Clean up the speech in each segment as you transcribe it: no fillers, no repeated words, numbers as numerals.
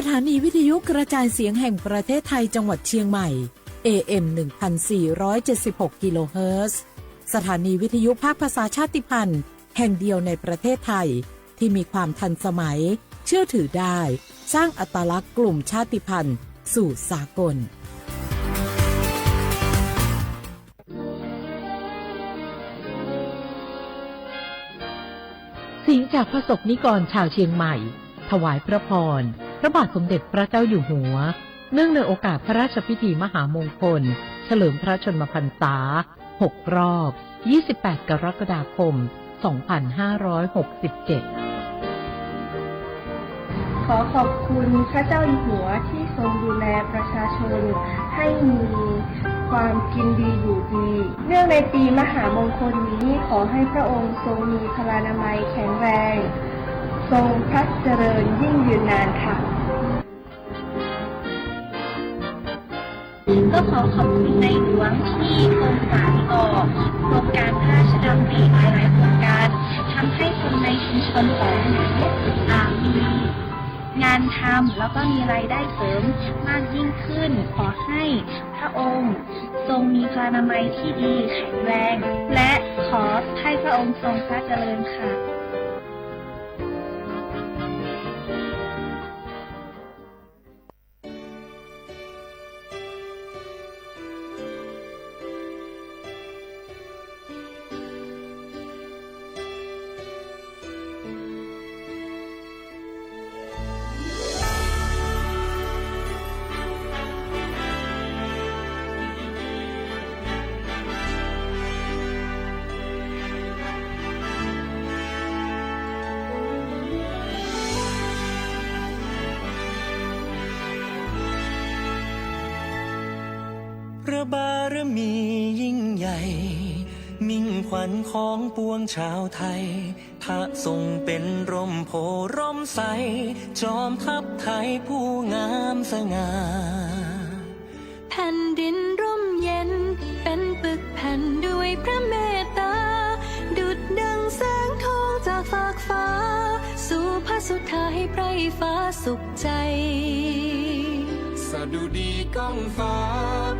สถานีวิทยุกระจายเสียงแห่งประเทศไทยจังหวัดเชียงใหม่ AM 1476 กิโลเฮิรตซ์สถานีวิทยุภาคภาษาชาติพันธุ์แห่งเดียวในประเทศไทยที่มีความทันสมัยเชื่อถือได้สร้างอัตลักษณ์กลุ่มชาติพันธุ์สู่สากลเสียงจากพระสงฆ์นิกรชาวเชียงใหม่ถวายพระพรพระบาทสมเด็จพระเจ้าอยู่หัวเนื่องในโอกาสพระราชพิธีมหามงคลเฉลิมพระชนมพรรษา6 รอบ 28 กรกฎาคม 2567 ขอขอบคุณพระเจ้าอยู่หัวที่ทรงดูแลประชาชนให้มีความกินดีอยู่ดีเนื่องในปีมหามงคลนี้ขอให้พระองค์ทรงมีพลานามัยแข็งแรงทรงพระเจริญยิ่งยืนนานค่ะก็ขอขอบคุณในหลวงที่ทรงสานต่อโครงการพระราชดำริหลายๆโครงการทำให้คนในชุมชนของหนูมีงานทำแล้วก็มีรายได้เสริมมากยิ่งขึ้นขอให้พระองค์ทรงมีพลานามัยที่ดีแข็งแรงและขอให้พระองค์ทรงพระเจริญค่ะพระบารมียิ่งใหญ่มิ่งขวัญของปวงชาวไทยพระทรงเป็นร่มโพร่มใสจอมทัพไทยผู้งามสง่าแผ่นดินร่มเย็นเป็นปึกแผ่นด้วยพระเมตตาดุจดังแสงทองจากฟากฟ้าสู่พระสุธาให้ไพร่ฟ้าสุขใจสดุดีก้องฟ้า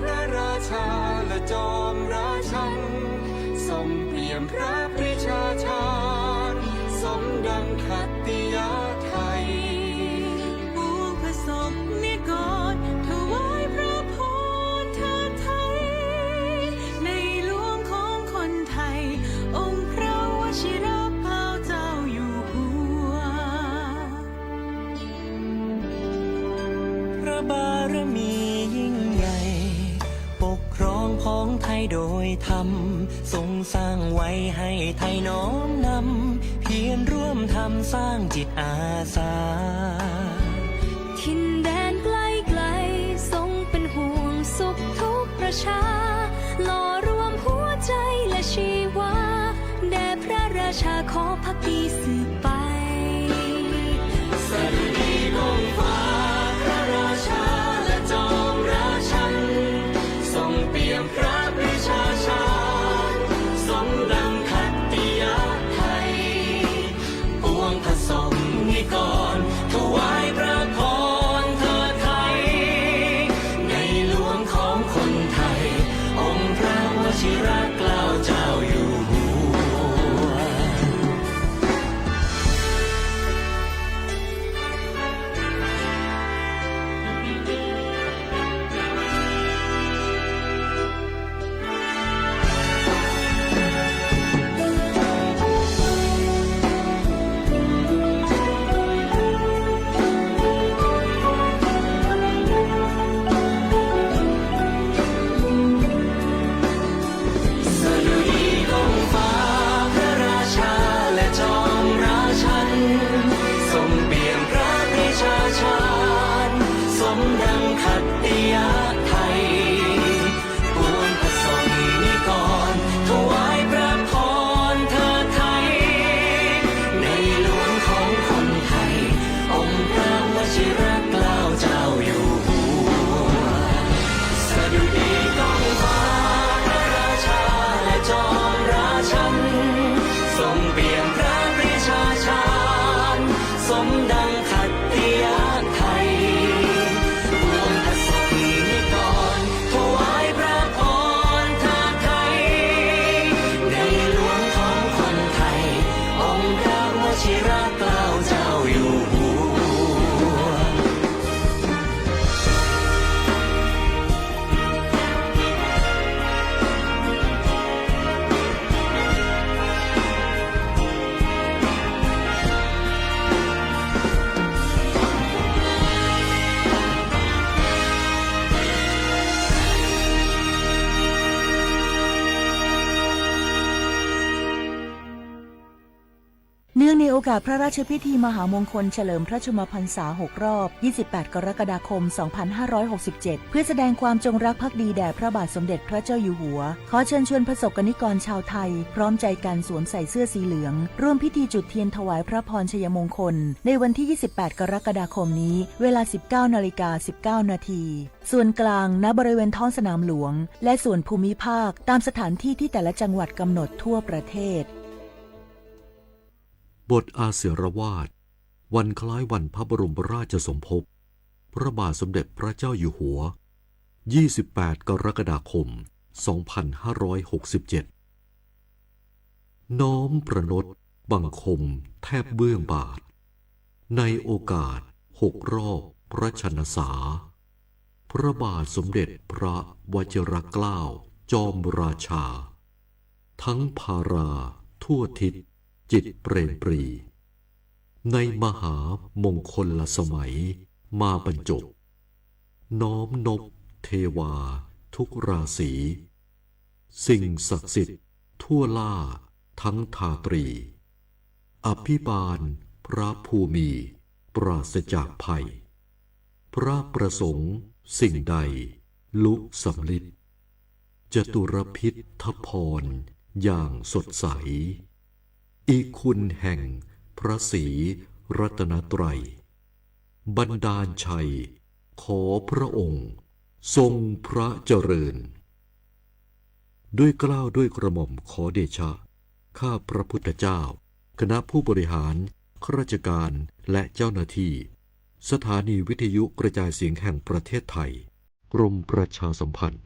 พระราชาและจอมราชันทรงเปี่ยมพระปรีชาชาญสมดังขัตติยไทยปวงพระสงฆ์นิกรถวายพระพรเถิดไทยในหลวงของคนไทยองค์พระวชิรเกล้าเจ้าอยู่หัวพระบารมียิ่งใหญ่ปกครองของไทยโดยธรรมทรงสร้างไว้ให้ไทยน้อมนำเพียรร่วมทำสร้างจิตอาสาถิ่นแดนไกลไกลทรงเป็นห่วงสุขทุกประชาหล่อรวมหัวใจและชีวาแด่พระราชาขอภักดีสืบไปสดุดีก้องฟ้าพระราชาและจอมราชันทรงเปี่ยมพระปรีชาชาญสมดังขัตติยไทยปวงพระสงฆ์นิกรถวายพระพรเถิดไทยในหลวงของคนไทยองค์พระวชิรเกล้าเจ้าอยู่หัว เนื่องในโอกาสพระราชพิธีมหามงคลเฉลิมพระชนมพรรษา6 รอบ 28 กรกฎาคม 2567 เพื่อแสดงความจงรักภักดีแด่พระบาทสมเด็จพระเจ้าอยู่หัว ขอเชิญชวนประสบกนิกรชาวไทยพร้อมใจกันสวมใส่เสื้อสีเหลืองร่วมพิธีจุดเทียนถวายพระพรชัยมงคลในวันที่ 28 กรกฎาคมนี้เวลา 19:19 น.ส่วนกลางณบริเวณท้องสนามหลวงและส่วนภูมิภาคตามสถานที่ที่แต่ละจังหวัดกำหนดทั่วประเทศบทอาเสรวาทวันคล้ายวันพระบรมราชสมภพพระบาทสมเด็จพระเจ้าอยู่หัว 28 กรกฎาคม 2567 น้อมประนตบังคมแทบเบื้องบาทในโอกาส6 รอบพระชนสาพระบาทสมเด็จพระวชิรเกล้าจอมราชาทั้งภาราทั่วทิศจิตเปรมปรีในมหามงคลสมัยมาบรรจบน้อมนบเทวาทุกราศีสิ่งศักดิ์สิทธิ์ทั่วล่าทั้งทาตรีอภิบาลพระภูมิปราศจากภัยพระประสงค์สิ่งใดลุสำลิดจตุรพิธพรอย่างสดใสอีคุณแห่งพระศรีรัตนตรัยบันดาลชัยขอพระองค์ทรงพระเจริญด้วยเกล้าด้วยกระหม่อมขอเดชะข้าพระพุทธเจ้าคณะผู้บริหารข้าราชการและเจ้าหน้าที่สถานีวิทยุกระจายเสียงแห่งประเทศไทยกรมประชาสัมพันธ์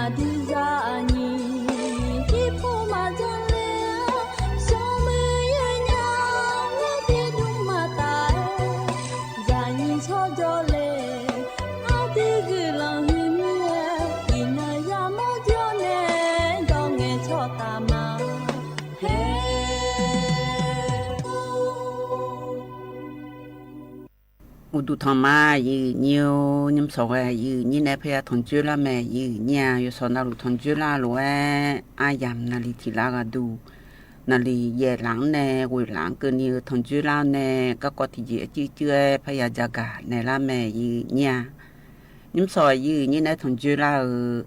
Adizani, kipu majanle, some du thằng ma y nhiều nhâm sầu y như này phải thằng chưa là mẹ y nhà y sau nào thằng chưa là rồi ai dám nali thì là cái du nali ye lắng nè quỳ lắng cứ như thằng chưa là nè các con thì dễ chứ chưa phải jaga nè là mẹ y nhà nhâm sầu y như này thằng chưa là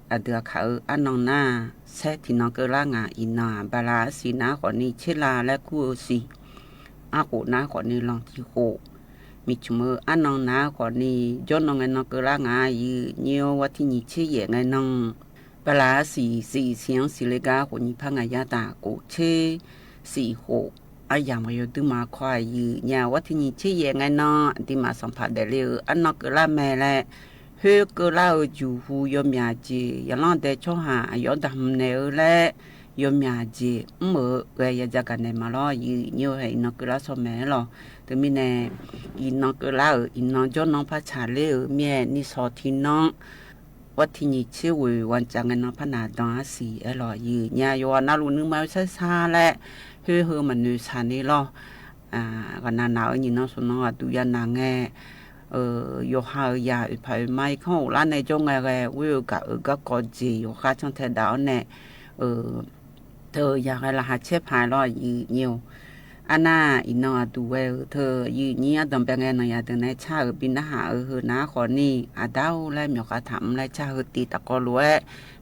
ở được khảo ăn nong na sẽ thì nó cứ là ngà y na bà là xí na còn đi chết là lại cua xí à cổ na còn đi lòng thì khổ mi chuma anong na ko ni jono ngai no kala nga yi nyo wati ni che ye ngai nong bala si xiang si le ga ko ni phanga ya ta ko che si ho aya mo yo tu ma khwa yi nya wati ni che ye ngai no ti ma sam pha de le anok kala me le he kala ju hu yo mya ji ya lan de cho ha yo dam ne le yo mya ji mo ga ya ja ka ne ma lo yi nyo he no kala so me lo từ mình nè in nó cứ lao in nó cho nó phát trả lệ ở mẹ ni so thì nó what thì nhị chiêu rồi quan trọng nó phát nà đó xì ở lò gì nhà yo nó luôn nước máu xa xa lẹ hơi hơi mà nữ sản đi lo còn nào nhìn nó số nó tụi dân nàng nghe yo hai ya phải mai không lá này cho nghe nghe với cả ở các con gì yo khác trong thế đạo nè thơ ya là hạt chép hai lo gì nhiều Anna ino tuwe thơ yu nhia đồng bè nghe nói từ này cha ở bên hà ở hờ ná khó ni đâu lại miêu cả thắm lại cha hờ tì ta có lúa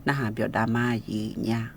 na hà biểu đà ma yu nha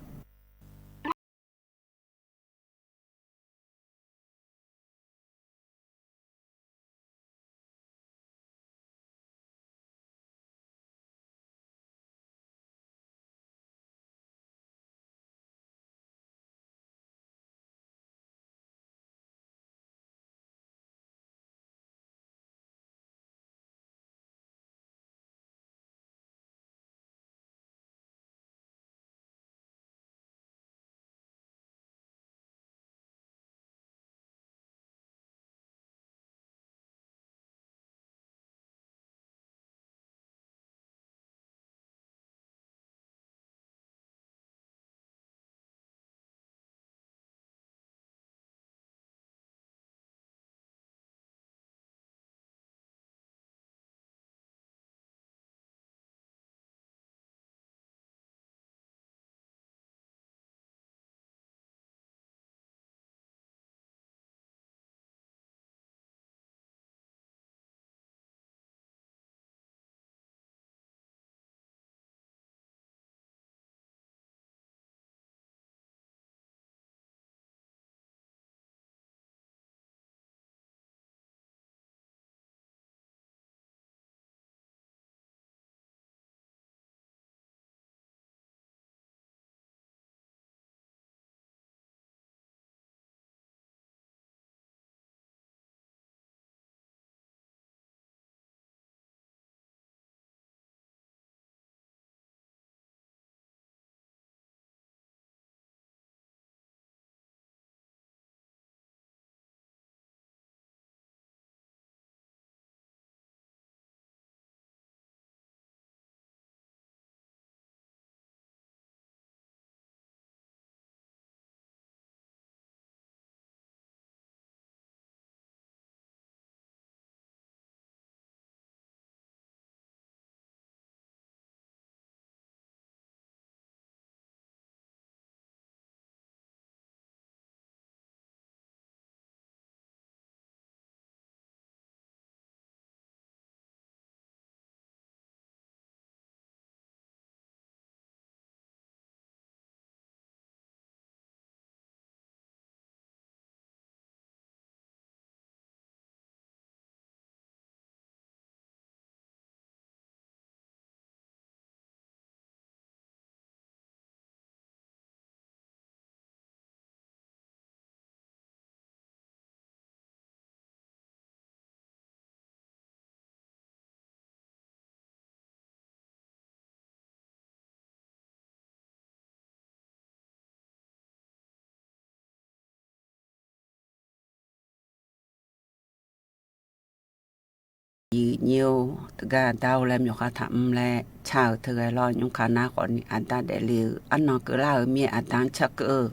nhiều thực ra đâu làm nhiều khá thầm là chào thực ra lo những khả năng còn anh ta để liều anh nó cứ là ở miệng anh ta chắc cơ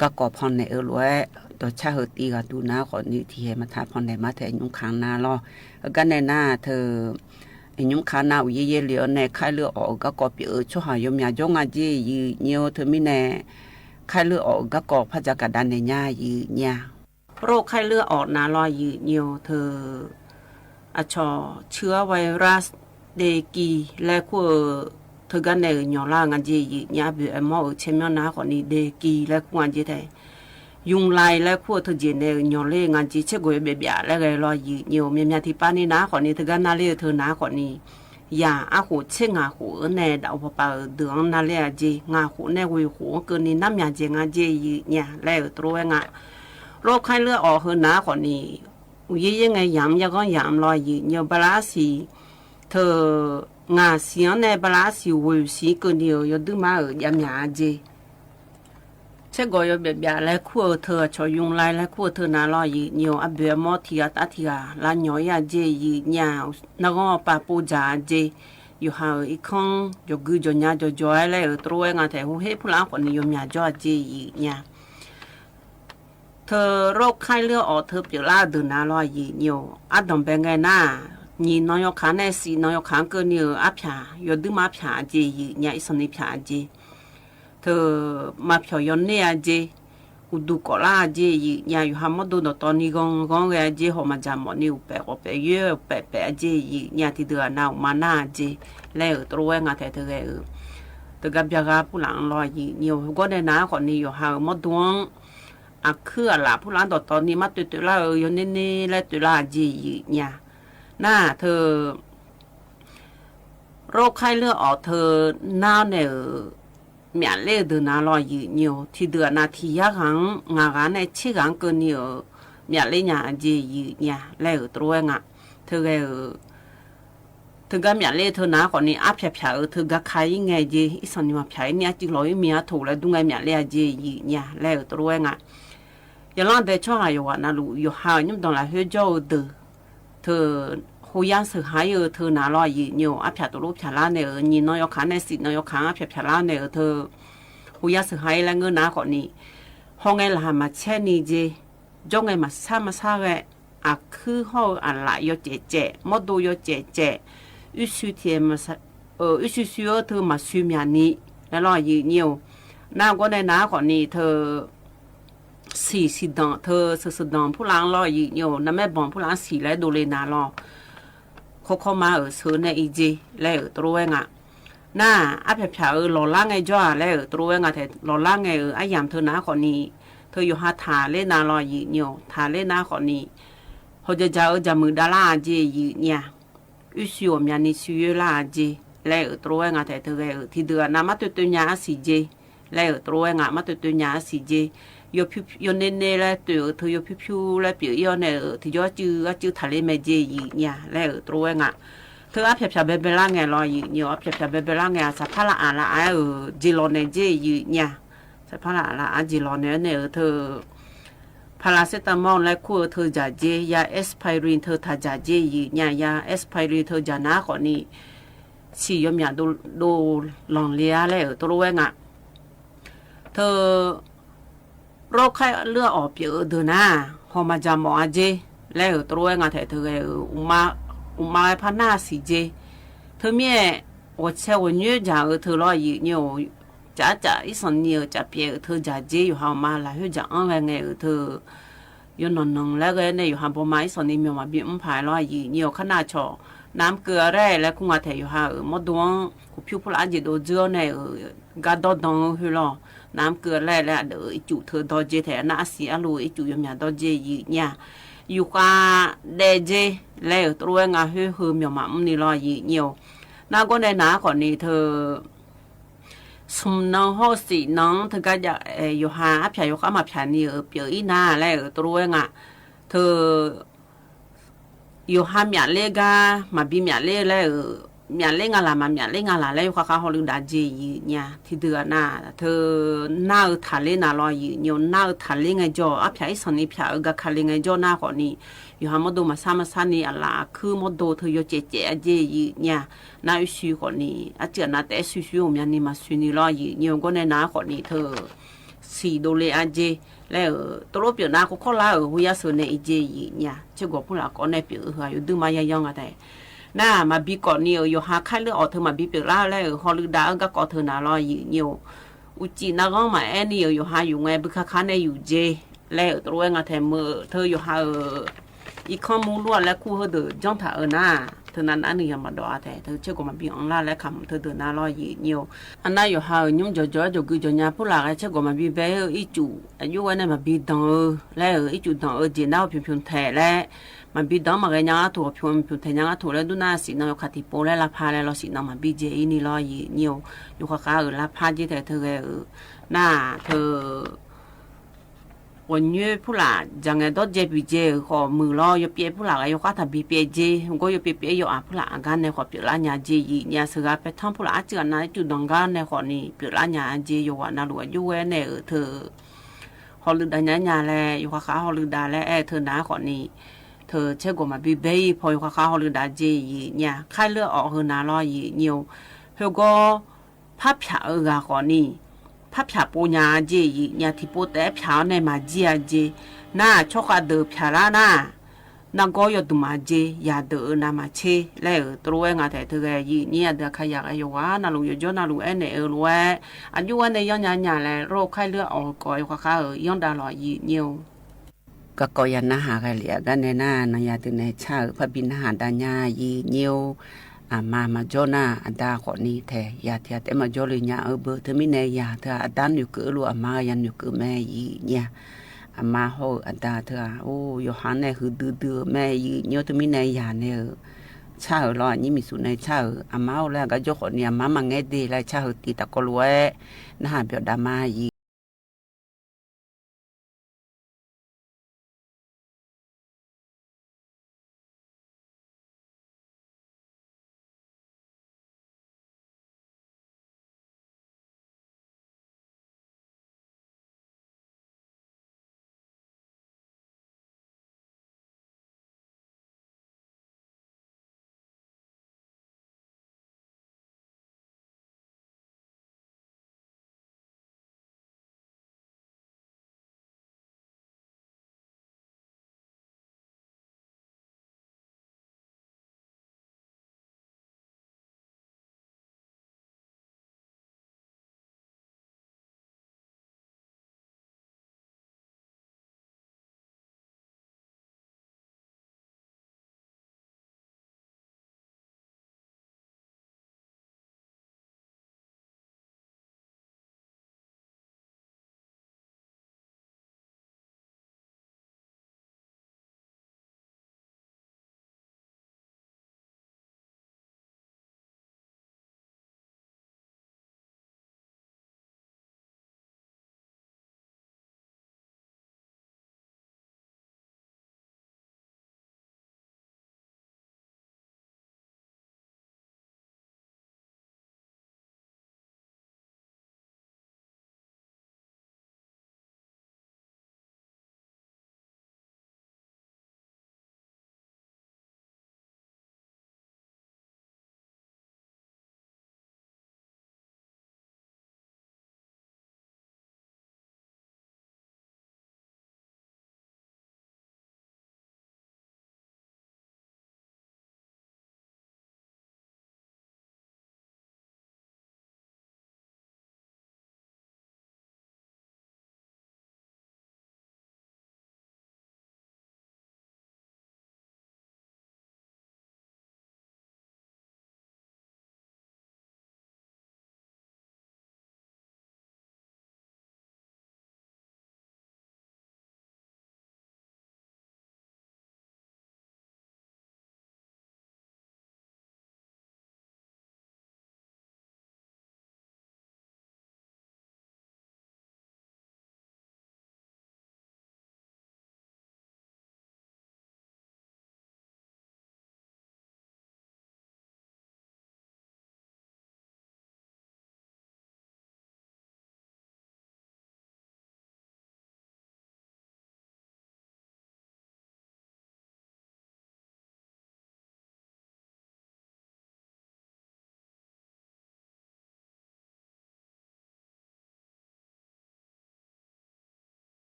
ก็กอพอนในรวยตัวชาเฮตีก็ดูนะขอนี้ที่ให้มาทาพอนในมาแต่ยุงค้างนาล้อก็ในหน้าเธอยุงค้างนาอุยเยเหลียวในค่ายเลือออกก็กอปีชั่วหายมยาจงอาจียืเนียวเธอมีแน่ไข้เลือดออกก็กอพระจักรดันในหญ้ายืหญ้าโรคไข้เลือดออกนาลอยยืเนียวเธออชอเชื้อไวรัสเดกีและขั้วเธอกันในหย่อล่างอันจียืหญ้าบิอมอเชมยนาคนนี้เดกีและขั้วอันจีไทยยุงลายและขั้วเธอจีในหย่อเล่งันจีเชกวยเบียและไงลอยยืเนียวเมียที่ป้านี่นาคนนี้เธอกันนาเล่เธอนาคนนี้ยาอาหูเชงอาหูในดาวปะเดืองนาเลียจีงาหูในวิหูเกินนี้น้ำยาเจงาเจยเนี่ยแล้วตัวงะโรคไข้เลือดออกหืนหนาคนนี้ยี่ยังไงยำยังก็ยำลอยยืนยบลาสีเธองาเสียงในบลาสีวิสีเกินเดียวยดูมายำยาเจเช่ก็ยบแบบและขั้วเธอชอยุงไล่และขั้วเธอนาลอยยืนยอับเบียมอทีตาทีกาลาหน่อยาเจยืนยาวนักปาปูจาเจอยู่หาอีกครั้งยกจนยาจอยแล้วตัวงาแต่หูเฮพลังคนนิยมยาจอเจยืนยาเธอโรคไข้เลือดออกเธอเปลี่ยนลาเดินนาลอยยืนยอัดดมเป็นไงน่ายีน้อยขาในสีน้อยขาเกินเยอะอับผายดูมาผาเจยืนยาอิสนิผาเจเธอมาเพียวยนเนี่ยเจอุดุกลาเจยยาอยู่หามดูตอนนี้กงเอเจหอมาจามนิวเปะเปะเยอะเปะเจยาที่เดือนาวมาหน้าเจแล้วตัวงาแต่เธอเธอกับยาผู้หลังลอยนิวก็ได้นาคนนี้อยู่หามดวงอักคือละผู้หลังตอนนี้มาตุลาอยู่นี่และตุลาเจยาหน้าเธอโรคไข้เลือดออกเธอหน้าเนี่ยเมียเล่เดินนาลอยยืนอยู่ที่เดือนนาทียาขังงานในชิกังเกินอยู่เมียเล่ยาเจยืนยาแล้วตัวงะเธอก็เมียเล่เธอหนาคนนี้อับเพียเธอก็ขายไงเจอีสันนี่มาเพียเนี่ยจิ๋วลอยเมียถูกแล้วดูไงเมียเล่เจยืนยาแล้วตัวงะอย่างนั้นแต่ช่วงอายุวันนั้นอยู่หายุ่งตรงละเฮจอเดเธอหูยันสือหายเธอหนาลอยยืนอยู่อับเพียตัวรูปเพียล้านเนี่ยยีน้อยขาในสิน้อยขาอับเพียล้านเนี่ยเธอหูยันสือหายแล้วเงินหนาคนนี้ห้องไงล่ะมาเช่นนี้เจจงไงมาซาเกอะคือห้องอะไรยเจมดดูยเจอุสุเทียมาอุสุเธอมาซูมีนี้แล้วลอยยืนอยู่หน้าก็ในหนาคนนี้เธอสีดองเธอสุดดองผู้ล้างลอยยืนอยู่น้าแม่บอลผู้ล้างสีแล้วดูเลยนาลอเขามาซื้อในอีจีแล้วตัวงะน่าอับเพียหล่อล่างไงจ้าแล้วตัวงะแต่หล่อล่างไงไอ้ยามเธอหน้าคนนี้เธออยู่หาทาเล่นาลอยยืนอยู่ทาเล่นาคนนี้เขาจะมือดาราเจยืนเนี่ยอุศวมีนิสุยลาเจแล้วตัวงะแต่เธอที่เดือนน้ำมาตุยาสีเจแล้วตัวงะมาตุยาสีเจยเนแล้วตัวเธอยพิวแล้วเปียเนี่ยที่ยจื้อทะเลเมเจยืนเนี่ยแล้วตัวงะเธออับเพียเบล่างไงลอยยืนเนี่ยอับเพียเบล่างไงสัพพะละอะไรจิโลเนเจยืนเนี่ยสัพพะละอะไรจิโลเนเนี่ยเธอพาราเซตามอลและคู่เธอจะเจยาเอสไพรินเธอทาจะเจยืนเนี่ยยาเอสไพรินเธอจะน้าคนนี้ชียมยาดูลองเลี้ยแล้วตัวงะเธอโรคไข้เลือดออกเยอะเดินหน้าพอมาจามอเจแล้วตัวงาแต่เธออุมาพันหน้าสีเจเธอเมียว่าเช่าเนื้อจางเธอรออยู่เนื้อจะอีสันเนื้อจะเปียเธอจะเจอยู่หามาละเฮจะอังไงเธอยนนงแล้วก็เนี่ยอยู่หาประมาณอีสันนี้มีมาบีมพายรออยู่เนื้อขนาดชอน้ำเกลือแร่แล้วคงอาจจะอยู่หามดดวงกูผิวพลาจิโดเจอเนี่ยกาดดองคือรอน้ำเกลือแร่แล้วเดี๋ยวจุเธอดอเจแถน่าเสียรู้จุยมยาดอเจยืนเนี่ยอยู่กับเดเจแล้วตัวงาเฮือมีมานี่รอยืนอยู่น้าก็ในหนาคนนี้เธอสมน้องห้อสีน้องเธอก็จะอยู่หาเพียอยู่ข้ามาเพียนี่เปียอีน่าแล้วตัวงาเธออยู่หาเมียเล็กมาบีเมียเล็กแล้วเมียเล็กอะไรมาเมียเล็กอะไรแล้วข้าฮอลลีวูดเจยืนเนี่ยที่เดือนน่ะเธอหน้าทะเลน่ะรอยืนอยู่หน้าทะเลไงจ่ออับใช้สันนิษฐานก็ทะเลไงจ่อหน้าคนนี้อยู่หามดูมาซ้ำนี่อะไรคือมดูเธออยู่เจเจยืนเนี่ยน่าอุศคนนี้อาจจะน่าแต่อุศมีนี่มาสุนีรอยืนอยู่ก็ในหน้าคนนี้เธอ สีโดเลอาเจแล้วตัวเปียนาก็ข้อลาหุยาสุเนอีเจยีเนี่ยเชื่อว่าผู้หลักก็ในเปียหาอยู่ดื้อมายองอะไรน่ามาบีก่อนเนี่ยอยู่หาค่ายเลือดออกเธอมาบีเปียล่าแล้วฮอลลือดาก็ก่อเธอนาลอยยีเนี่ยอุจินาก็มาแอนนี่อยู่หาอยู่ไงบุคคลในอยู่เจแล้วตัวเองก็แทมือเธออยู่หาอีกข้อมูลล้วนและคู่เธอจ้องถ่าหน้าเธอนั้นอันนี้ยังมาดอแต่เธอเชื่อว่ามาบีอังลาและคำเธอเดินนาลอยยีเนี่ยอันนั้นอยู่หายุ่งจ่อๆคือจ่อเนี่ยผู้หลักเชื่อว่ามาบีเบลอีจูอายุวันนั้นมาบีดองแล้วอีจูดองเจน่าพิมพ์แท้และมาบีดองมาเรียนตัวพิมพ์แท้ยังตัวแล้วดูน่าสิน้องขัดที่โปแล้วละพาแล้วเราสิน้องมาบีเจอีนี่ลอยยีเนี่ยอยู่ข้างๆละพาเจแต่เธอน่าเธอวันนี้ผู้หลักจังไงต้องเจ็บบีเจขอมือรอยเปียผู้หลักอยู่ข้าทำบีเปียเจก็อยู่เปียอยู่อ่ะผู้หลักกันในขอเปียละญาเจยีญาสกัดไปทำผู้หลักเจอนะจุดดังกันในขอนี่เปียละญาเจอยู่ว่าน่าหลวงอยู่เว้ในเธอฮอลลือดาญาแลอยู่ข้างฮอลลือดาและเธอหน้าขอนี่เธอเชื่อว่ามาบีเบย์พออยู่ข้างฮอลลือดาเจยีญาไข้เลือดออกเฮนาลอยยีเนี่ยเฮก็พับผาขอนี่พับผาปูญาเจยีญาที่ปูแต่ผาในมาเจียเจน่าชกเดือผาละน่านังก็ยอดมาเจยาเดือนามาเชแล้วตัวเองแต่เธอยีเนี่ยเดือขยักอยู่ว่านาลุยจนาลุเอเนรวยอายุวันในย้อนญาแลโรคไข้เลือดออกก่อยข้าย้อนดาลอยยีเนี่ยก็กอยันนาหากันเหลียกันในหน้านายาตึในชาพระบินหาดาญายีเนี่ยมาจอนาอันดาขอนี้แทยาเทียแต่มาจอเลยเนี่ยเบอร์เธอไม่แน่ยาเธออันดันอยู่เกือรัวมายันอยู่เกือแม่ยีเนี่ยมาโหอันดาเธอโอ้ยหันเนี่ยคือดื้อแม่ยีเนี่ยเธอไม่แน่ยาเนี่ยชาลอยนี่มีสุนัยชามาแล้วก็ยกคนเนี่ยมาไงดีแล้วชาตีตะกลวยน่าเบียดดามายี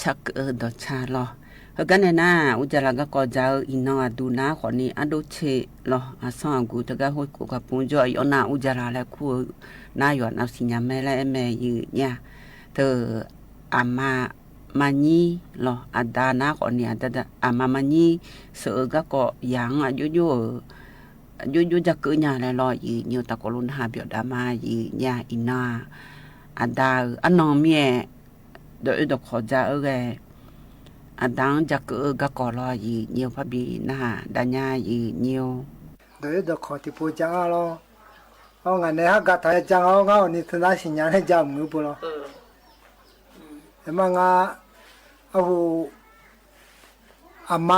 ชักดอชาลอเฮกันน่ะอุจาระก็จาอินอดูนาขอนี่อดูเชลออาซองกูตะกะฮุกูกับปุญจอยอนาอุจาระและคูนายอนเอาสิญาแม่และแม่ยืเนี่ยเธออามามานีลออาดานาขอนี่อาดาอามานีเสือก็ยังอายุจะเกิดญาและรอยืเนี่ยตะกลุนหาเบียดามายืเนี่ยอินาอาดาอันนอเมียโดยดอกขอจาอาดังจะเกิดก็กอลอยีเนียวพบีนะดัญญายีเนียวโดยดอกขอที่ปูจังเราเอางานในฮักกะทายจังเอานี่ทนาสิญญาให้จำมือปุโรแต่มางาเอาอาม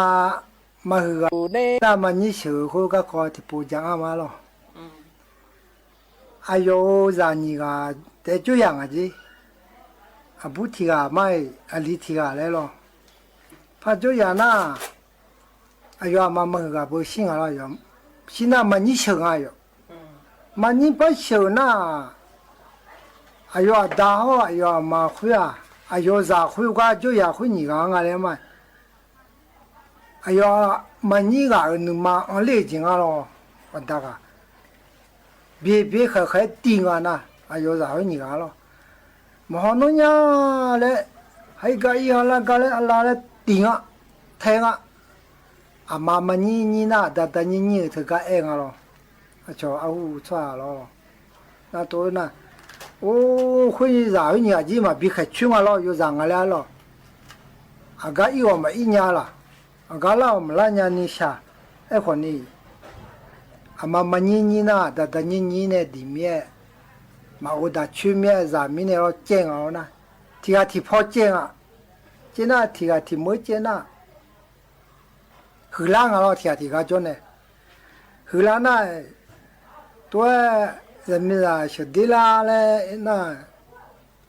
าหือน่ามันนี่เสือเขาก็ขอที่ปูจังเอามาหรออายุจานี่ก็แต่จุยังอ่ะจีอาบุตรีก็ไม่อลิทีก็เลยหรอพระเจ้าอย่างน่ะอายุอามาหือก็บ่信啊了哟信那么你信啊哟嘛你不信那อายุดาhoอายุมาคุยอายุจะคุยก็就也会你讲啊了嘛อายุมันนี่ก็นึกมาอันเล็กจริงอ่ะ咯วันตากะ别还定啊นะอายุจะ会你讲咯มหาโนญาเลยให้ก็อีหละก็เลยอัลลาห์เลย定啊แทงอ่ะอามามันนี่นะแต่นี่เธอก็เองอ่ะ咯อาจจะเอาชัวร์咯那多呢โอ้คุยจะเอาเนี่ยจีมาบีแค่ชุ่มอ่ะ咯อยู่จังอะไร咯อากาอีว่ามาอีเนี่ยล่ะอากาเรามาละเนี่ยนิชาไอ้คนนี้อามามันนี่นะแต่นี่เนี่ยดีเมียมาอุดาชุ่มเมียจะมีเนี่ยเราเจ๋งเอานะที่อาที่พอเจ๋งอ่ะเจ้าที่อาที่ไม่เจ๋งนะหือล่างอ่ะเราที่ก็จนเนี่ยหือล่างน่ะตัวจะมีอะไรชุดดีละเลยนะ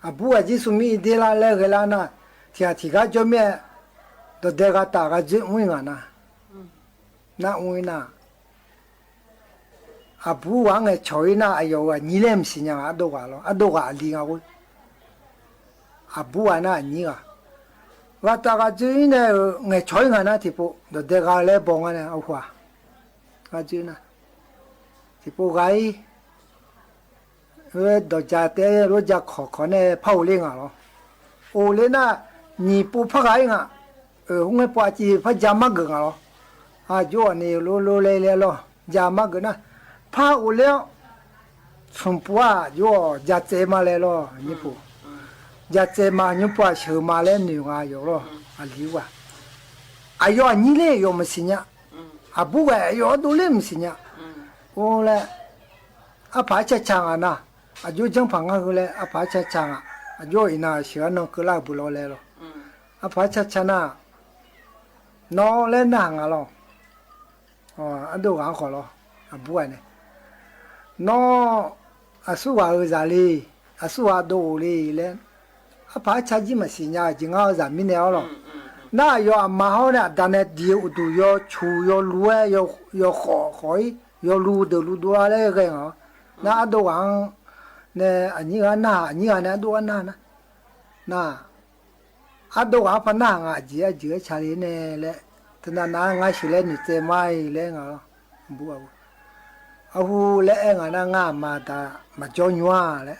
อาบัวจีสุมีดีละเลยก็แล้วนะที่ก็จนเมียตัวเด็กก็ตาก็จีอุ้ยกันนะน่าอุ้ยนะอาบัวไงช่วยนะอายุว่านี่เล่มสิเนี่ยอาดูกันแล้วอาดูกันลิงเอาอาบัวนะนี่ก็ว่าตาก็จีเนี่ยไงช่วยกันนะที่ปุ๊ตัวเด็กก็เลยบอกกันนะเอาหัวก็จีนะที่ปุ๊ไงดอกจากแต่รู้จักขอเนี่ยเผาเลี้ยงอ่ะหรอโอเลน่ะนี่ปูพักไงอ่ะหงให้ปาจีพักจามักกันอ่ะหรอจ่อนี่รู้เลยหรอจามักกันนะพาโอเลี้ยงสมปัวจ่อจัดเจมาเลยหรอนี่ปูจัดเจมานี่ปัวเชื่อมาเลยนี่ว่าอยู่หรออะไรวะอายุนี่เลยอยู่ไม่สิเนี่ยอาบุกอายุดูเลยไม่สิเนี่ยโอ้เลยอาผาเชช่างอ่ะนะอายุจังพังก็เลยอาผาเชช่างอ่ะอายุอินาเชื่อน้องก็ลาบุโลเลยหรออาผาเชช่างน่ะน้องเล่นหนังอ่ะหรออันดูกันขอหรออาบัวเนี่ยน้องอาสุวาอุจารีอาสุวาดูลีเล่นอาผาเชจิมาสิญญาจิงเอาจะมีเนี่ยหรอน่าโยอามาเขาเนี่ยตอนนี้เดียวดูโยชูโยรวยโยขอยโยรูดูอะไรกันเหรอน่าดูกันเนี่ยอันนี้กันน่ะอันนี้กันเนี่ยดูกันนะน่ะอันดูกันพนักงานจีชาลีเนี่ยแหละตอนนั้นงานชิเลนี่เจไม่เลยเหรอบัวอาหูเล่งานงานมาตามาจอยว่าเลย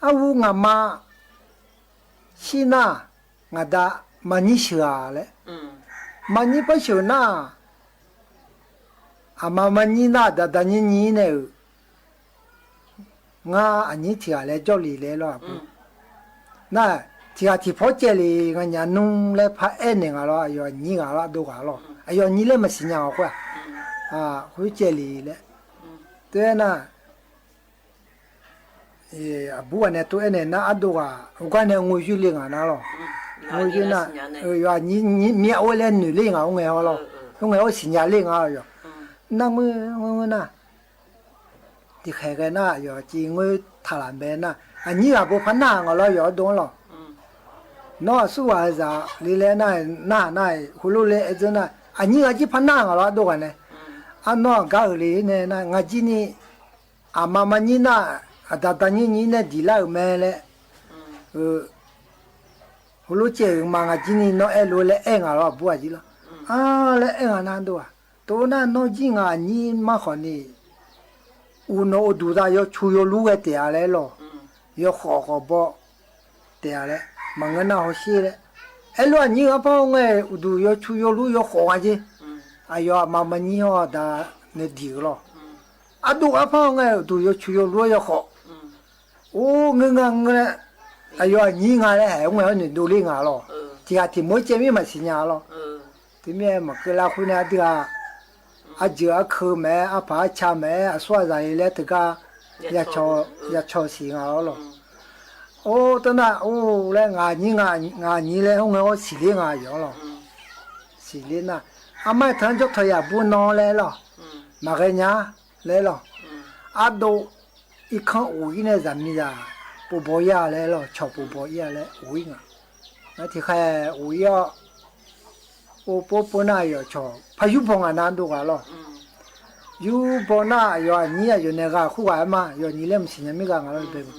อาหูงานมาชิน่างาดามันนี่เชื่อเลยมันนี่ไม่เชื่อน่ะอามามันนี่น่ะแต่นี่เนี่ยงาอันนี้ที่อะไรจอลีเลยหรอน่ะที่พอเจลีงานยันนุ่งเลยพระเอ็นงาหรออยู่นี่งาหรอดูกันหรออยู่นี่เลยไม่สิญญาออกว่าคุยเจลีเลยตัวน่ะบัวเนี่ยตัวเนี่ยน่ะดูกันก็เนี่ยงูชื่อเลี้ยงอ่ะนะหรองูน่ะอยู่นี่มีเอาเล่นหนูเลี้ยงอ่ะงเอาหรองเอาสิญญาเลี้ยงอ่ะอยู่นั่งมือน่ะที่แข่กันน่ะอยู่จีงวยทารันเบนน่ะอันนี้อ่ะบุพนังเราอยู่ตรงหรอน้อสู้ว่าจะลีเลน่ะคุลุเลเอจน่ะอันนี้อ่ะจีพนังเราดูกันเนี่ยอันน้อกาลีเนี่ยน่ะงาจีนี่อามามันนี่น่ะแต่นี่เนี่ยดีแล้วแม่เลย胡罗姐嘛啊，今年那路来爱啊了，不啊去了，啊来爱啊难多啊，多那那今啊你嘛好呢，我那读的要出要路个下来了，要好好包下来，嘛个那好些嘞，哎路你个帮我读要出要路要好啊去，哎呀妈妈你好的那地了，啊读个帮我读要出要路要好，哦我。哎呦，你伢嘞还我要你努力伢咯，这下题目见面嘛是伢咯，对面嘛跟拉回来的啊，啊就啊口买啊把吃买啊说啥嘞这个也炒些伢咯，哦等下哦来伢你嘞我洗脸伢样咯，洗脸呐，啊买汤就他也不拿来了，嘛个伢来了，啊都一看我呢怎么的。不包呀来了，炒不包呀来，无影啊！那天还我要，我不那要炒，怕有包啊难多个咯。有包那要你要那个户外嘛，要你来不行没个俺了对不？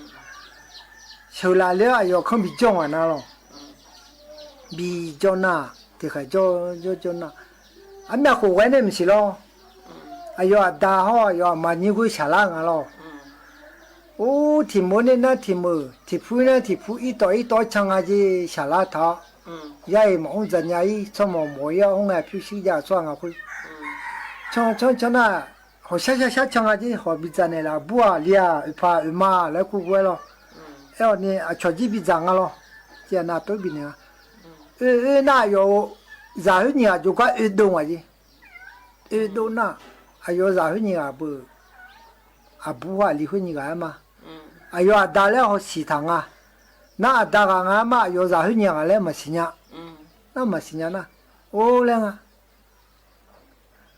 收来了要看比较啊那咯，比较那，这还叫那，俺们户外那不是咯，哎呀大好要嘛你会下来啊咯。哦，题目呢？那题目，题谱呢？题谱一道唱啊，就下拉他。也冇人家伊做冇呀，我爱表示呀，算啊会。唱那，好下唱啊，就好比咱那啦，不啊，你啊，怕马来过过咯。哎，你啊，超级比咱啊咯，这那对比呢。那有然后你啊，就怪运动啊的，运动那，还有然后你啊不，啊不啊，离婚你干嘛？哎呦，大了好食堂啊！那大个俺嘛有啥好年啊来么是呢？那么是呢那，哦嘞啊，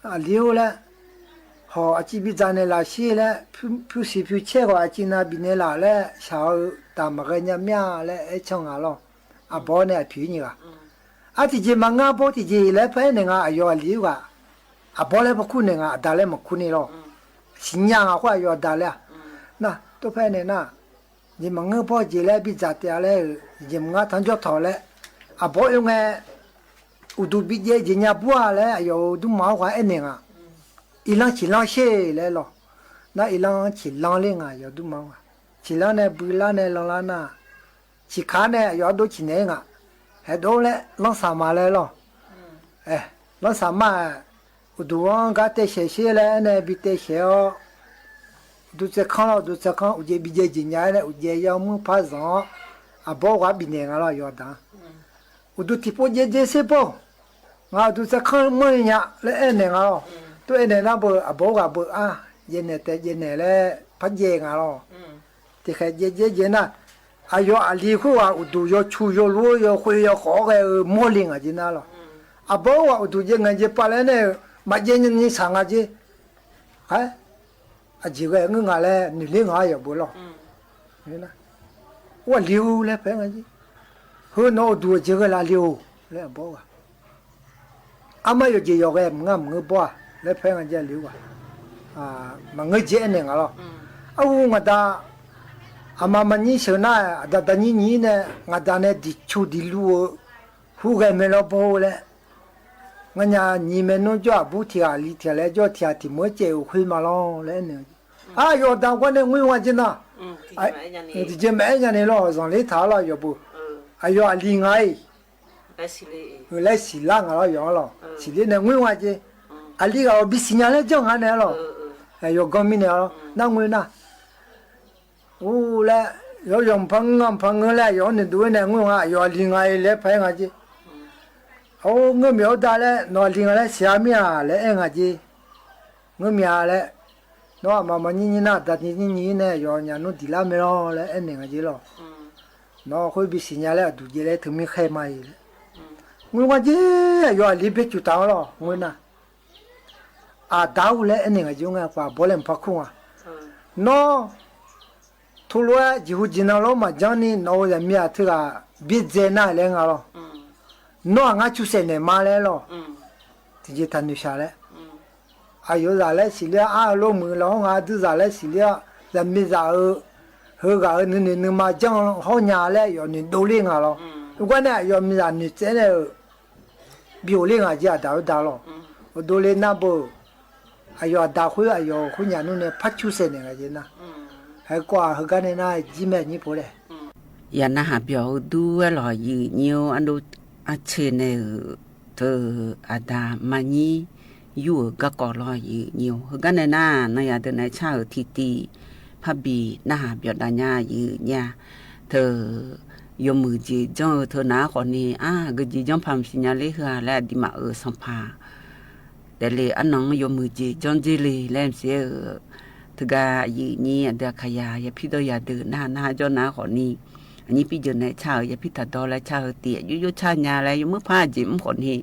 啊留嘞，好啊这边咱那拉些嘞，표切个今那边那拉嘞，小大么个人面嘞一唱啊咯，啊包呢皮你个，啊这些嘛俺包这些来拍那个哎呦留个，啊包嘞不苦那个，大嘞么苦呢咯，新娘啊话要大嘞，那。都拍呢那，你们我包起来比咋的嘞？你们我谈着讨嘞，啊包用个，我都比这人家不啊嘞，有都麻烦一年啊，一浪起浪些来咯，那一浪起浪嘞啊，有都麻烦，起浪呢不浪呢浪浪那，起看呢有都起年啊，还多嘞浪啥嘛来咯，哎，浪啥嘛，我都往个带些嘞，那比带些哦。都在看，我这比较人家嘞，我这要么拍上，啊，包我比那个了要当，我都提不这些包，我都在看么人家来按那个咯，都按那不啊包我不啊，人家嘞拍这个咯，这还这那，啊要啊离婚啊，我都要出要路要会要好个模领啊，就那了，啊包我都这人家把来呢，嘛人家你唱啊这，哎。啊，这个我伢嘞，你领伢也不咯，你呢？我留嘞，反正是，和那多这个啦留来包啊。阿妈有这要个，我包啊，来反正这留啊，啊，嘛我这那个咯。啊，我da，阿妈嘛你说那，da你呢，我da呢地处地路，户个没了包嘞。我伢你们弄叫不提啊，里提来叫提么节会嘛咯来呢？啊，要当我呢，我真呐，哎，你这买人的咯，上来他了要不？哎呦，另外，来洗烂啊样咯，洗的呢我这，啊你个比新娘来讲下呢咯，哎呦讲明了咯，那我呢，我来要用朋友来要你多呢，我要另外来拍下去。哦，我苗大嘞，那另外嘞下面啊来按下去，我苗嘞，那妈妈你那，但你呢要人家弄地拉没咯来按下去咯，那会比新年嘞都起来头没开嘛伊嘞，我这要里边就到了，我呢，啊大屋嘞按下去我把不能把空啊，那，突然就进到了嘛，讲你那人面这个别在那来个咯。那俺就是那马来咯，直接谈就下来。啊，有啥来洗了啊？老母老俺都啥来洗了，人没啥后个你嘛讲好伢来要你努力啊咯，如果呢要没让你真的表领啊家到到了我都来那不还要大会还要婚年弄呢拍出生那个人呐还挂和干的那几百年不嘞ya na ha biểu du lo yu nhiều anh đu a trên này từ ada mani yu ga ko lo yu nhiều cái này na nó ya từ này cha ở thị thị pha bi na ha biểu da nya yu nya từ yo mu ji jong từ na ko ni a cái ji jong pham sin ya le ha la di ma ở song pha để le anh nong yo mu ji jong ji le lem se từ ga yu ni ada khaya ya phi do ya từ na cho na ko niอันนี้พี่เจอในชาวอย่าพี่ตัดดอและชาวเตียยุชาญาอะไรยุมื่อผ้าจิ้มคนที่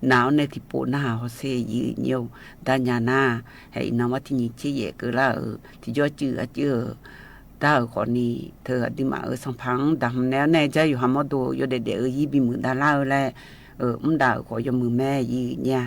หนาวในที่ปูหน้าเขาเสียยืนเยียวดานยาหน้าให้นวัตถิชี้เย่ก็ละที่ยอดจือเจอดาวคนนี้เธอดิมาสังพังดำแนวในใจอยู่หามอดูอยู่เด็กยี่บีมือดาล่าแล้วมันดาวขอยมือแม่ยืนเนี่ย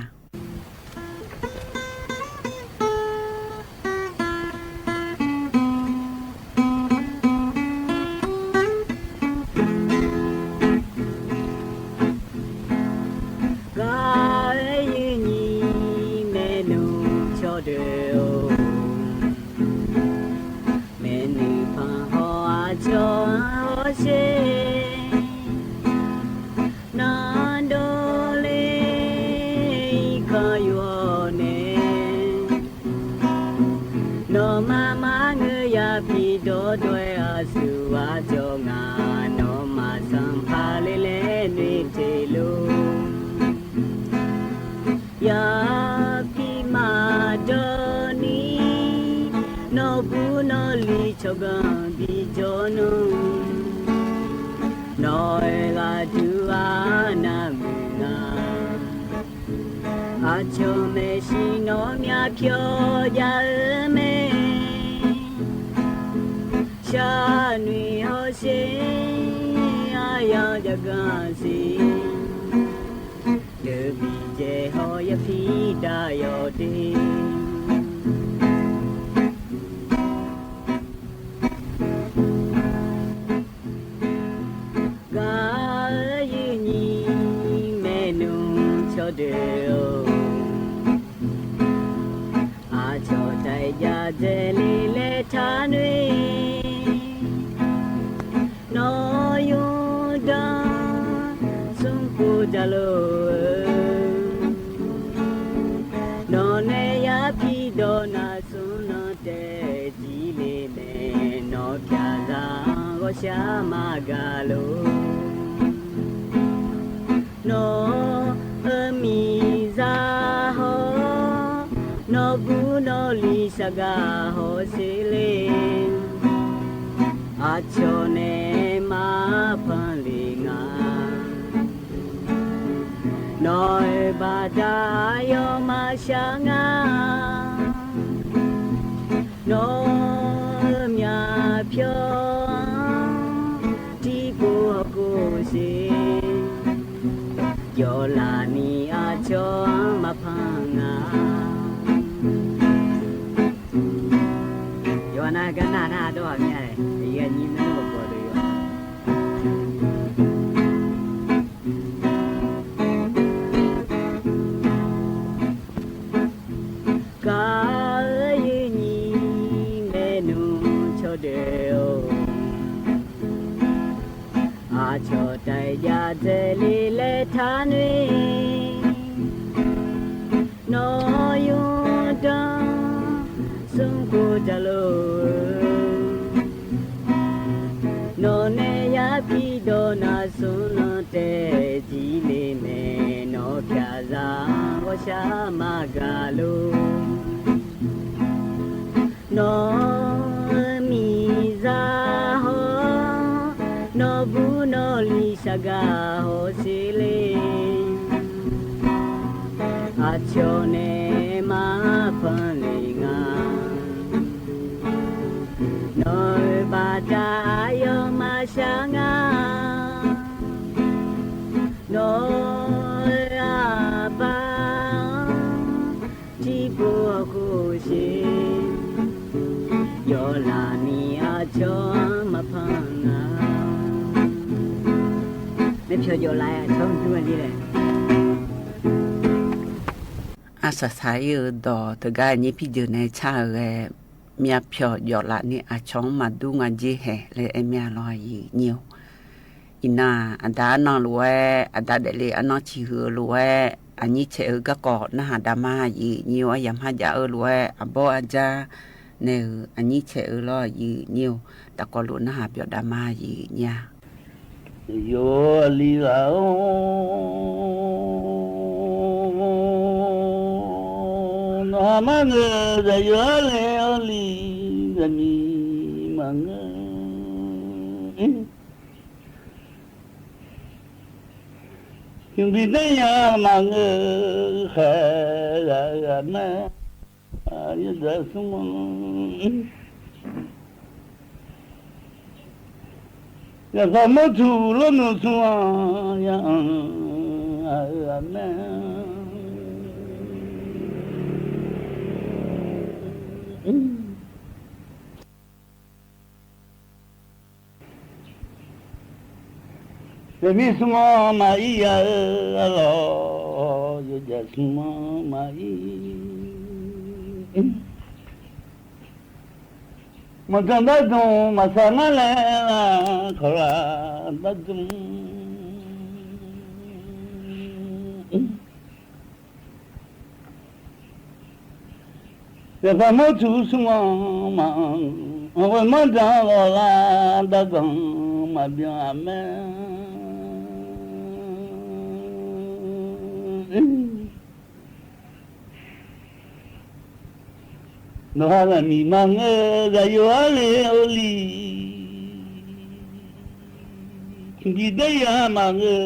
พ就来啊，从这么的嘞。อาศัยดอตกายนี้พี่เดียวในชาเรเมียเพียวยอละนี่อาช่องมาดูงานเจแห่เลยไอเมียลอยเนียวอินาอันดานองรวยอันดาเดลีอันนองชีหือรวยอันนี้เชอก็กอดนะหาดามายีเนียวอยามหาจารวยอับอาจาเนออันนี้เชอลอยเนียวตะกอลุนะหาเปียวดามายีเนี่ยโยลีลามังเดยเลอลีกะมีมังคิมบิเนยามังขะละนะอายุดะสุมยะฟะมะตุโลโนสุยะอะนะmi suma mai ya lo yo ya suma mai ma tanda do ma sana le khora da dum ya fa mo tu suma ma wa ma da la da dum ma bien amen no hala mi manga da yo ale oli gidaya manga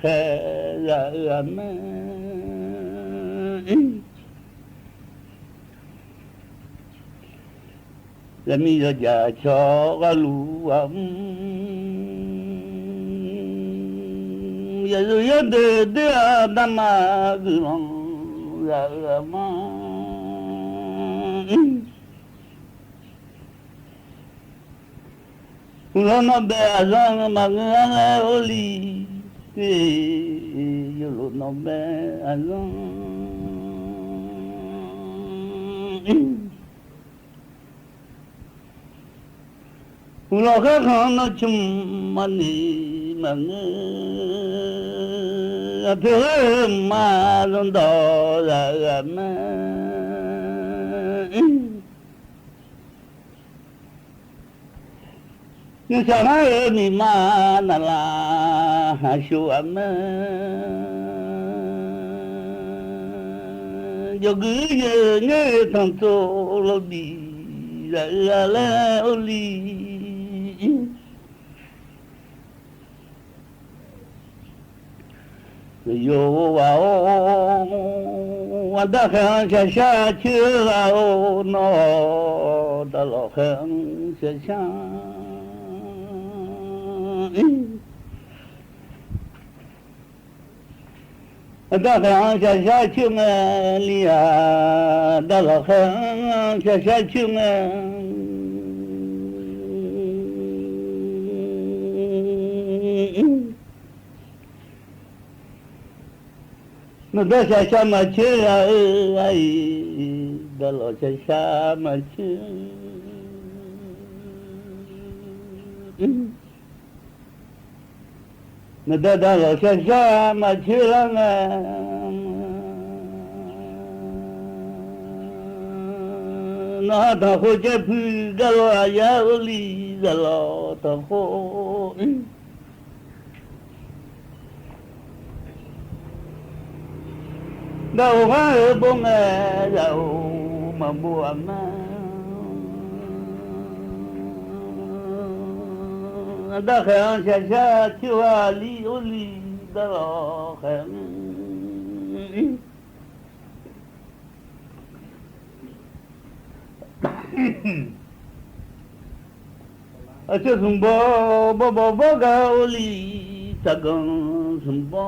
khala ama la mi ya cho galu am ya yo de adama gulong ya ma Ulama be azang manganga oli yo no be azang Ulaka khana chum mani manga ate ma londo la ma nhưng sao nói mi ma là shu am yo gư nghe thằng tô lo bi la oli yo vào anh đã khen cha cha chưa vào nó đã lo khen cha cha đã khen cha cha chưa nghe lia đã lo khen cha cha chưa nghe nó đã cha cha mà chưa ai đã lo cha cha mà chưa nó đã lo cha cha mà chưa là nó đã khô cha phu đã lo ya oli đã lo đã khô đâu có bông đâu mà buồn mà đã khen cha cha chưa li oli đã lo khen ở chỗ sum bo ga oli ta gong sum bo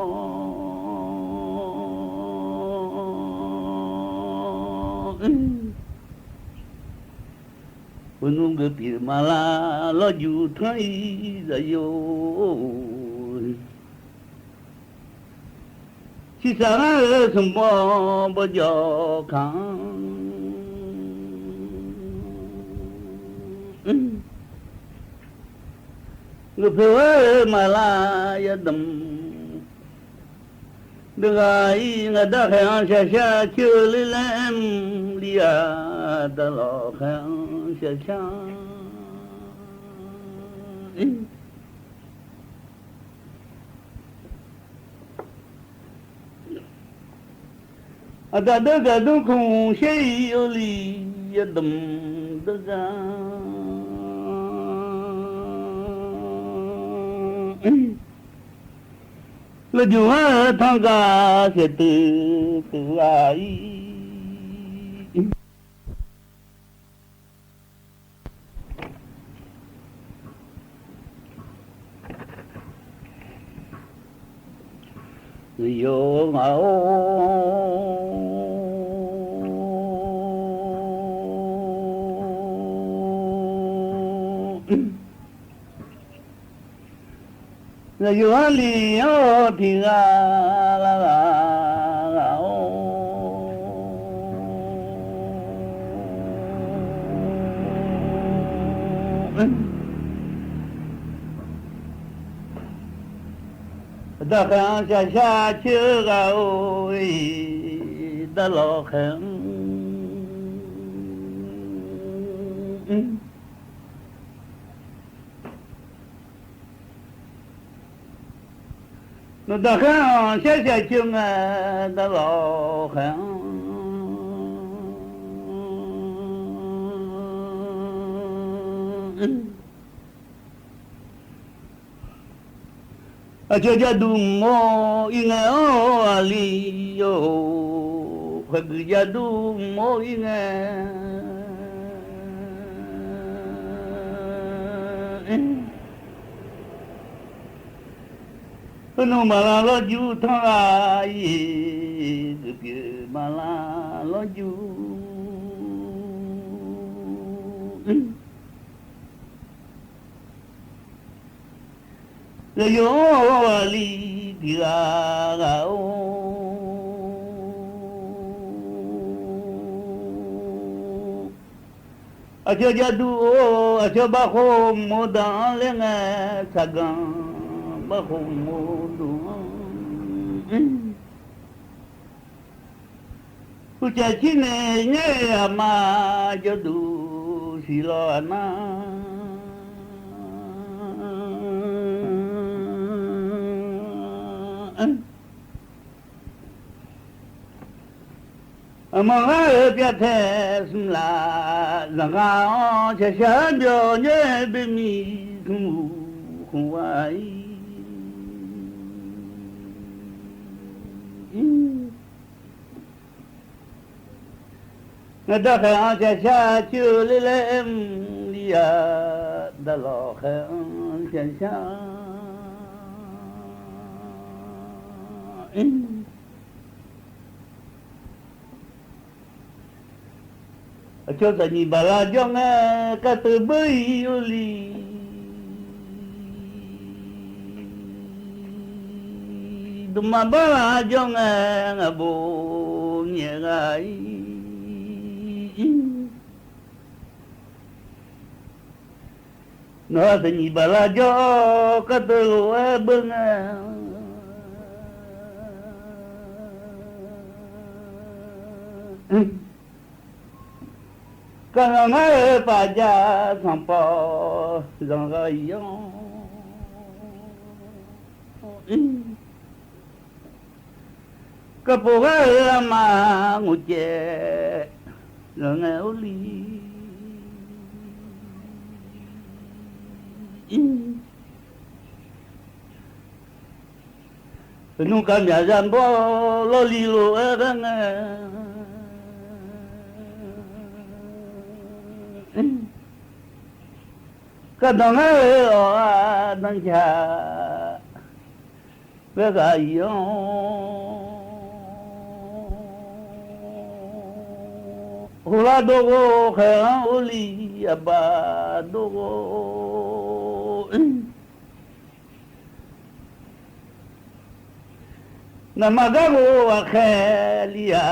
Unung ke pir mala lo ju thai za yo 西山什么不叫看？我陪我马拉也等，那个我大海上下秋来来，里呀的老海下。ada daga dukun shay oli yadam daga la juwa thanga se tu ai yo ngao là yo li yo thì la da khang xa chưa gạo da lo khang nó da khang xa chưa da lo khang cho gia đình mô inge o ali yo khag gia đình mô inge no mala lo ju tha ai ke mala lo ju le yo ali dia gao ajo jadu ajo ba kho mo da le nga sagang ba kho mo du ku cha chi ne nye ma jadu si lo na mà ngài biết thế là ngài sẽ sáng điều nhé bên mi không ai người ta phải sẽ xa chưa lên em đi à đã lo khen sẽ xa cho ta nhìn bà la cho nghe cả từ bơi oli đừng mà bà la cho nghe ngà bố nhẹ gái nó ta nhìn bà la cho cả từ lúa bưng cái ngày bà già thằng bò dòng gầy yong cái bố cái mà ngủ chè rồi nghèo li nu cái nhà dân bò lo li lo cái nghe cái đó nghe ở đang chờ cái gì đó hula dogo kaya uli aba dogo namagawo akhelia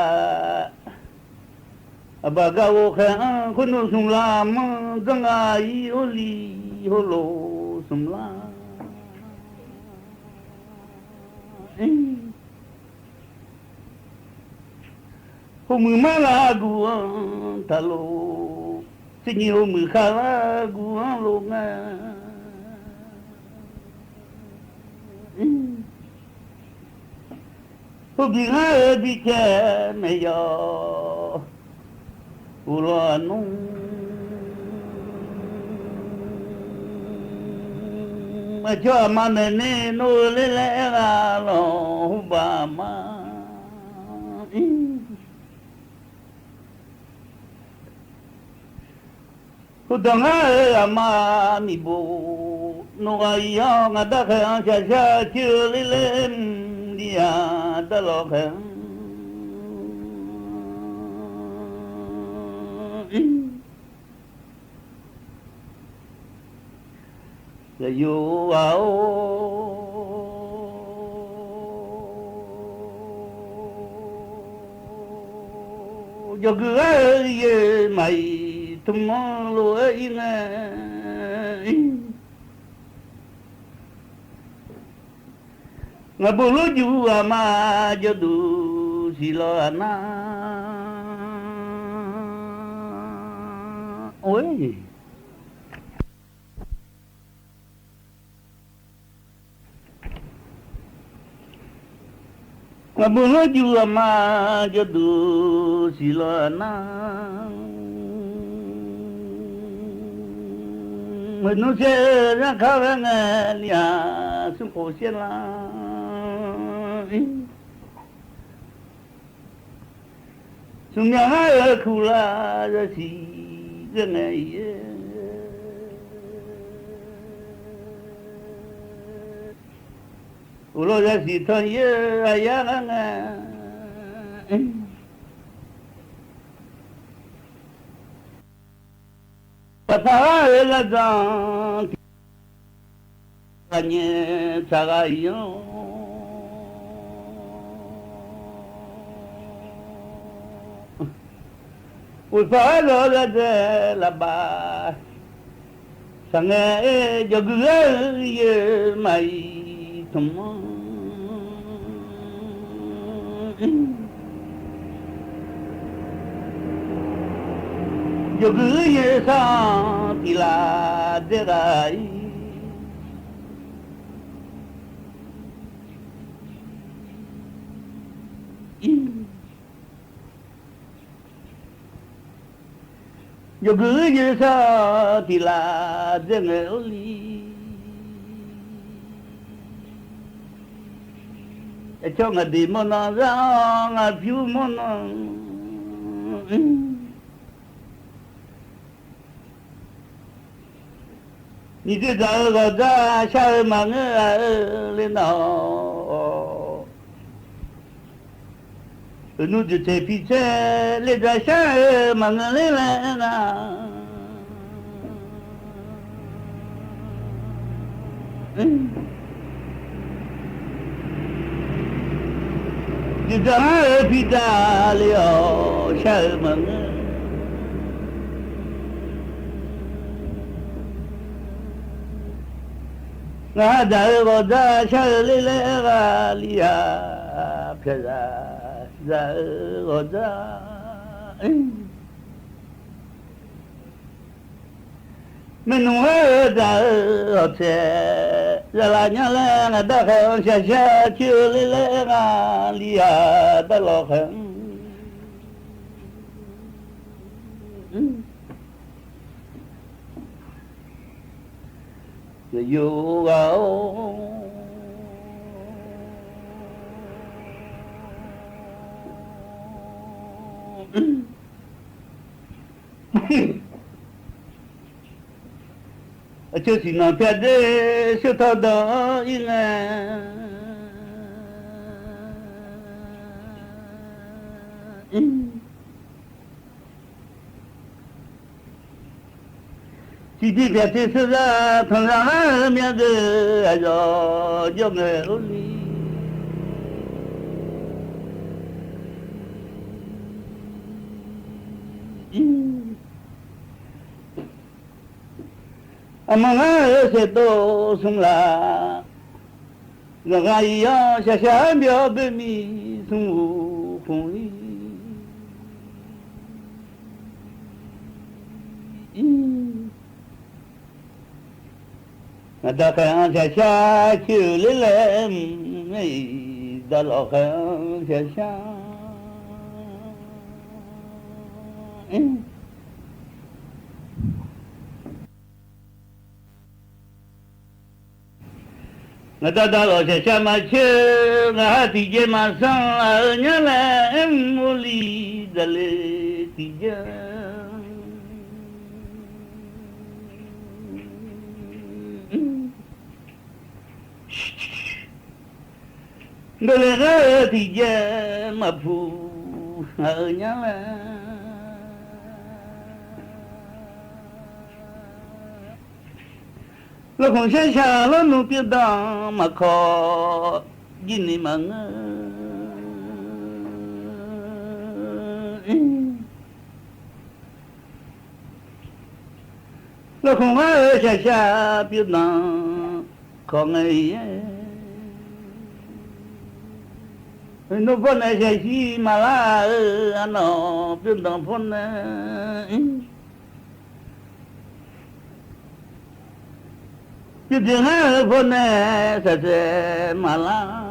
abagawo khe kunu sumlam gangai oli holo sumla homu malagu talo sinyi homu khalagu lo nga hobi ha bi che me yo ulanu ma cho ma ne no le la lo ba ma Kudanga ama mi bo no ya ngada kha cha cha chule le dia da lo kha la yo ao yo gue ye mai tomorrow ina ngabulu ju ama jodu silana oi ngabulu ju ama jodu silana manusia yang kawangan ya sungguh siapa sungguh aku lah si jenai ulo si tanya ayang Pasal la jang kanye cagayo Usalo la de la ba sange jogre ye mai tum yo guye sa tila de rai yo guye sa tila de ngeli e chonga di mona za nga piu mona你这个这下忙啊领导，你这这皮车你这下忙啊领导，你这皮车了下忙啊。ngada goda shalile galia pera za goda menu da ote la nyala ngada kha sha sha chulile galia da lo khan you go cho chị nói biết đấy siêu thao đó in là chỉ biết biết thế sự ra thằng ra miệng cái rồi cho người ôn đi amanga se to sung la ga ya sha sha byo be mi sung khung li da ka sha sha chu le le mai da lo ka sha sha ngã ta đã lo sẽ cha mà chưa ngã thì je mà sang ở nhà là em mua ly đã lệ thì je đã lệ ngã thì je mà phụ ở nhà là lo không sẽ xa lo nụ biết đó mà khó nhìn đi mà ngơ lo không ở xa xa biết đó khó ngày nó phân này sẽ gì mà là anh nó biết đó phân biết tiếng hát phân này sẽ mà là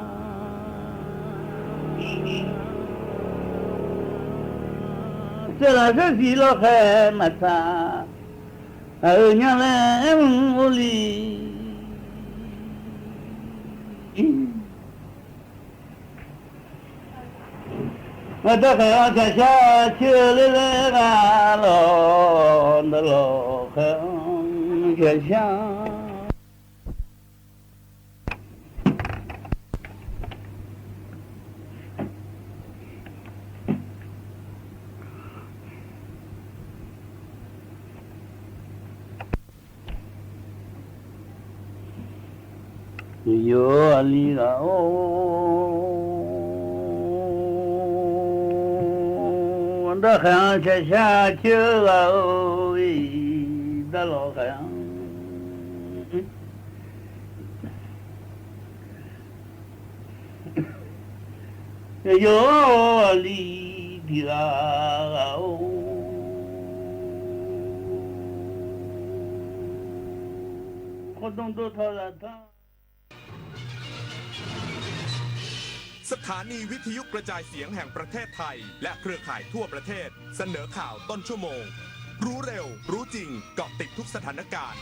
sẽ là cái gì lo khe mà ta ở nhà là em vô lý mà ta phải cha cha chưa lên lên lo không cha cha yo ali la o anda kha cha cha chưa la o da lo kha yo ali di la o ko dong do tha la thaสถานีวิทยุกระจายเสียงแห่งประเทศไทยและเครือข่ายทั่วประเทศเสนอข่าวต้นชั่วโมงรู้เร็วรู้จริงเกาะติดทุกสถานการณ์